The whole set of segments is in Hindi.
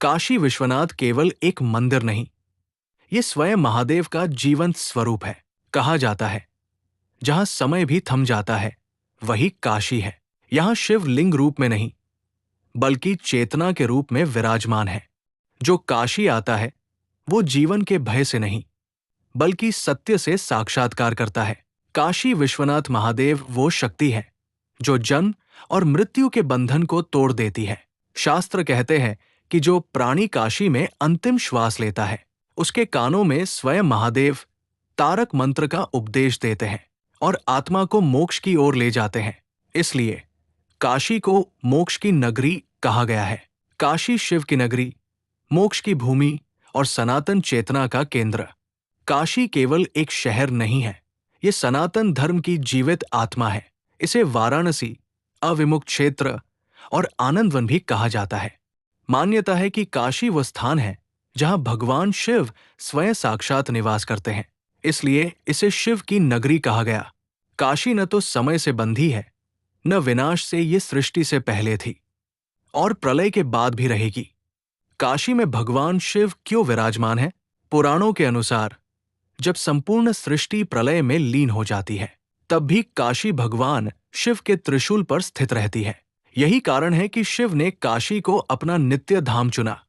काशी विश्वनाथ केवल एक मंदिर नहीं, ये स्वयं महादेव का जीवंत स्वरूप है। कहा जाता है जहां समय भी थम जाता है वही काशी है। यहां शिव लिंग रूप में नहीं बल्कि चेतना के रूप में विराजमान है। जो काशी आता है वो जीवन के भय से नहीं बल्कि सत्य से साक्षात्कार करता है। काशी विश्वनाथ महादेव वो शक्ति है जो जन्म और मृत्यु के बंधन को तोड़ देती है। शास्त्र कहते हैं कि जो प्राणी काशी में अंतिम श्वास लेता है उसके कानों में स्वयं महादेव तारक मंत्र का उपदेश देते हैं और आत्मा को मोक्ष की ओर ले जाते हैं। इसलिए काशी को मोक्ष की नगरी कहा गया है। काशी शिव की नगरी, मोक्ष की भूमि और सनातन चेतना का केंद्र। काशी केवल एक शहर नहीं है, ये सनातन धर्म की जीवित आत्मा है। इसे वाराणसी, अविमुक्त क्षेत्र और आनंदवन भी कहा जाता है। मान्यता है कि काशी वो स्थान है जहां भगवान शिव स्वयं साक्षात निवास करते हैं, इसलिए इसे शिव की नगरी कहा गया। काशी न तो समय से बंधी है, न विनाश से ये सृष्टि से पहले थी और प्रलय के बाद भी रहेगी। काशी में भगवान शिव क्यों विराजमान है? पुराणों के अनुसार जब संपूर्ण सृष्टि प्रलय में लीन हो जाती है तब भी काशी भगवान शिव के त्रिशूल पर स्थित रहती है। यही कारण है कि शिव ने काशी को अपना नित्य धाम चुना।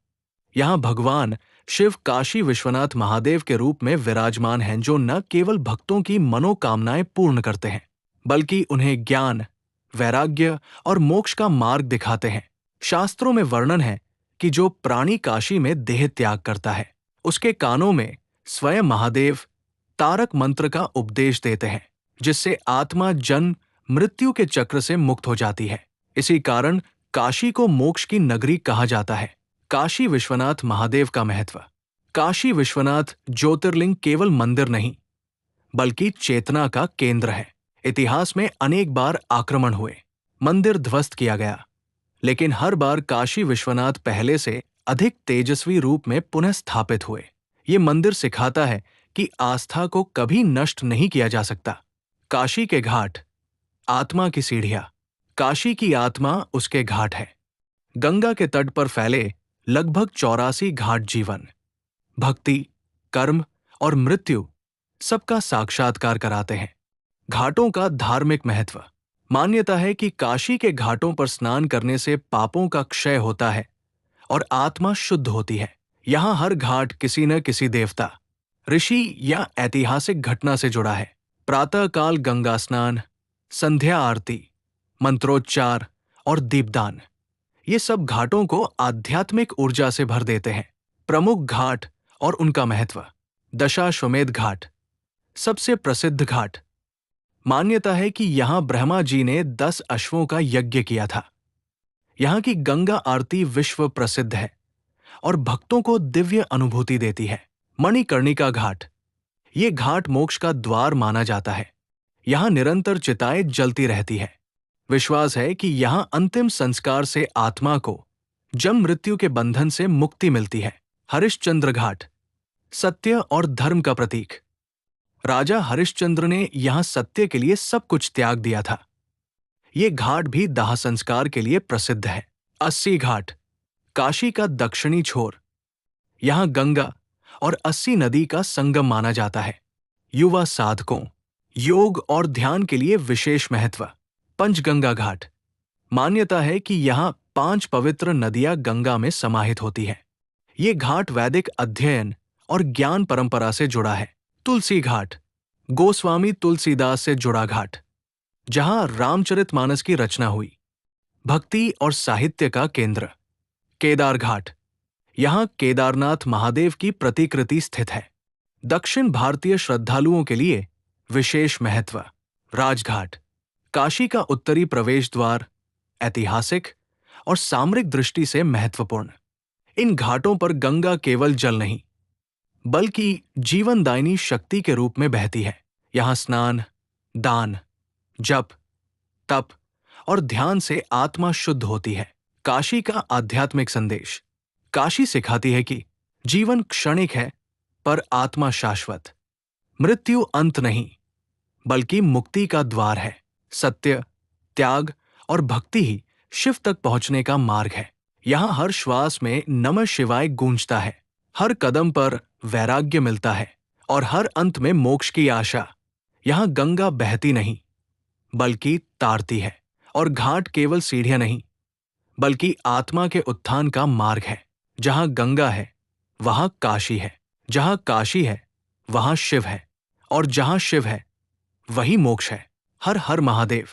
यहाँ भगवान शिव काशी विश्वनाथ महादेव के रूप में विराजमान हैं, जो न केवल भक्तों की मनोकामनाएं पूर्ण करते हैं बल्कि उन्हें ज्ञान, वैराग्य और मोक्ष का मार्ग दिखाते हैं। शास्त्रों में वर्णन है कि जो प्राणी काशी में देह त्याग करता है उसके कानों में स्वयं महादेव तारक मंत्र का उपदेश देते हैं, जिससे आत्मा जन्म मृत्यु के चक्र से मुक्त हो जाती है। इसी कारण काशी को मोक्ष की नगरी कहा जाता है। काशी विश्वनाथ महादेव का महत्व। काशी विश्वनाथ ज्योतिर्लिंग केवल मंदिर नहीं बल्कि चेतना का केंद्र है। इतिहास में अनेक बार आक्रमण हुए, मंदिर ध्वस्त किया गया, लेकिन हर बार काशी विश्वनाथ पहले से अधिक तेजस्वी रूप में पुनः स्थापित हुए। ये मंदिर सिखाता है कि आस्था को कभी नष्ट नहीं किया जा सकता। काशी के घाट, आत्मा की सीढ़ियां। काशी की आत्मा उसके घाट है। गंगा के तट पर फैले लगभग 84 घाट जीवन, भक्ति, कर्म और मृत्यु सबका साक्षात्कार कराते हैं। घाटों का धार्मिक महत्व। मान्यता है कि काशी के घाटों पर स्नान करने से पापों का क्षय होता है और आत्मा शुद्ध होती है। यहाँ हर घाट किसी न किसी देवता, ऋषि या ऐतिहासिक घटना से जुड़ा है। प्रातःकाल गंगा स्नान, संध्या आरती, मंत्रोच्चार और दीपदान, ये सब घाटों को आध्यात्मिक ऊर्जा से भर देते हैं। प्रमुख घाट और उनका महत्व। दशाश्वमेध घाट, सबसे प्रसिद्ध घाट। मान्यता है कि यहाँ ब्रह्मा जी ने 10 अश्वों का यज्ञ किया था। यहाँ की गंगा आरती विश्व प्रसिद्ध है और भक्तों को दिव्य अनुभूति देती है। मणिकर्णिका घाट, ये घाट मोक्ष का द्वार माना जाता है। यहाँ निरंतर चिताएं जलती रहती है। विश्वास है कि यहाँ अंतिम संस्कार से आत्मा को जन्म मृत्यु के बंधन से मुक्ति मिलती है। हरिश्चंद्र घाट, सत्य और धर्म का प्रतीक। राजा हरिश्चंद्र ने यहाँ सत्य के लिए सब कुछ त्याग दिया था। ये घाट भी दाह संस्कार के लिए प्रसिद्ध है। 80 घाट, काशी का दक्षिणी छोर। यहाँ गंगा और 80 नदी का संगम माना जाता है। युवा साधकों, योग और ध्यान के लिए विशेष महत्व। पंचगंगा घाट, मान्यता है कि यहाँ 5 पवित्र नदियां गंगा में समाहित होती है। ये घाट वैदिक अध्ययन और ज्ञान परंपरा से जुड़ा है। तुलसी घाट, गोस्वामी तुलसीदास से जुड़ा घाट, जहां रामचरितमानस की रचना हुई। भक्ति और साहित्य का केंद्र। केदार घाट, यहाँ केदारनाथ महादेव की प्रतिकृति स्थित है। दक्षिण भारतीय श्रद्धालुओं के लिए विशेष महत्व। राजघाट, काशी का उत्तरी प्रवेश द्वार, ऐतिहासिक और सामरिक दृष्टि से महत्वपूर्ण। इन घाटों पर गंगा केवल जल नहीं बल्कि जीवनदायिनी शक्ति के रूप में बहती है। यहाँ स्नान, दान, जप, तप और ध्यान से आत्मा शुद्ध होती है। काशी का आध्यात्मिक संदेश। काशी सिखाती है कि जीवन क्षणिक है पर आत्मा शाश्वत। मृत्यु अंत नहीं बल्कि मुक्ति का द्वार है। सत्य, त्याग और भक्ति ही शिव तक पहुंचने का मार्ग है। यहाँ हर श्वास में नमः शिवाय गूंजता है, हर कदम पर वैराग्य मिलता है और हर अंत में मोक्ष की आशा। यहाँ गंगा बहती नहीं बल्कि तारती है, और घाट केवल सीढ़ियां नहीं बल्कि आत्मा के उत्थान का मार्ग है। जहां गंगा है वहां काशी है, जहां काशी है वहां शिव है, और जहां शिव है वही मोक्ष है। हर हर महादेव।